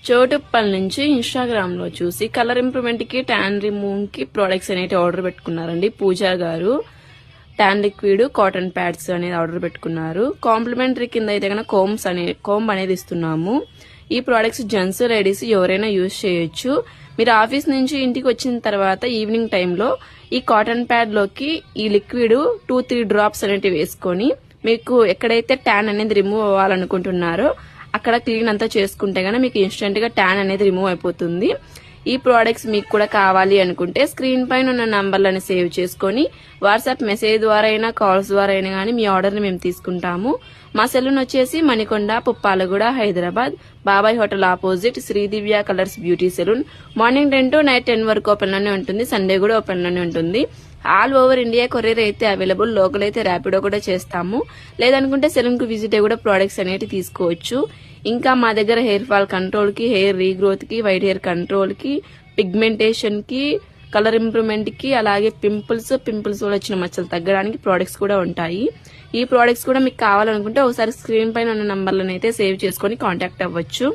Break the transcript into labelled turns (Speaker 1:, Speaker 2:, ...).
Speaker 1: చోటుప్పల్ నుంచి ఇన్స్టాగ్రామ్ లో చూసి కలర్ ఇంప్రూవ్మెంట్ కి ట్యాన్ రిమూవ్ కి ప్రొడక్ట్స్ అనేవి ఆర్డర్ పెట్టుకున్నారండి. పూజా గారు ట్యాన్ లిక్విడ్ కాటన్ ప్యాడ్స్ అనేది ఆర్డర్ పెట్టుకున్నారు. కాంప్లిమెంటరీ కింద అయితే కనుక కోంబ్ అనేది ఇస్తున్నాము. ఈ ప్రొడక్ట్స్ జెంట్స్ లేడీస్ ఎవరైనా యూజ్ చేయొచ్చు. మీరు ఆఫీస్ నుంచి ఇంటికి వచ్చిన తర్వాత ఈవినింగ్ టైంలో ఈ కాటన్ ప్యాడ్ లోకి ఈ లిక్విడ్ 2-3 డ్రాప్స్ అనేవి వేసుకొని మీకు ఎక్కడైతే ట్యాన్ అనేది రిమూవ్ అవ్వాలనుకుంటున్నారో అక్కడ క్లీన్ అంతా చేసుకుంటే గానీ మీకు ఇన్స్టెంట్ గా ట్యాన్ అనేది రిమూవ్ అయిపోతుంది. ఈ ప్రొడక్ట్స్ మీకు కూడా కావాలి అనుకుంటే స్క్రీన్ పైన ఉన్న నంబర్లను సేవ్ చేసుకుని వాట్సాప్ మెసేజ్ ద్వారా అయినా కాల్స్ ద్వారా అయినా గానీ మీ ఆర్డర్ ని మేము తీసుకుంటాము. మా సెలూన్ వచ్చేసి Manikonda, Puppalaguda, Hyderabad, Babai hotel opposite Sridivya colours beauty salon. Morning 10 to night 10 వరకు ఓపెన్ లోనే ఉంటుంది. సండే కూడా ఓపెన్ లోనే ఉంటుంది. ఆల్ ఓవర్ ఇండియా కొరియర్ అయితే అవైలబుల్. లోకల్ అయితే ర్యాపిడో కూడా చేస్తాము. లేదనుకుంటే సెలూన్ కు విజిట్ అయ్యి కూడా ప్రొడక్ట్స్ అనేవి తీసుకోవచ్చు. ఇంకా మా దగ్గర హెయిర్ ఫాల్ కంట్రోల్ కి, హెయిర్ రీగ్రోత్ కి, వైట్ హెయిర్ కంట్రోల్ కి, పిగ్మెంటేషన్ కి, కలర్ ఇంప్రూవ్మెంట్ కి, అలాగే పింపుల్స్ వల్ల వచ్చిన మచ్చలు తగ్గడానికి ప్రొడక్ట్స్ కూడా ఉంటాయి. ఈ ప్రొడక్ట్స్ కూడా మీకు కావాలనుకుంటే ఒకసారి స్క్రీన్ పైన ఉన్న నంబర్లను అయితే సేవ్ చేసుకుని కాంటాక్ట్ అవ్వచ్చు.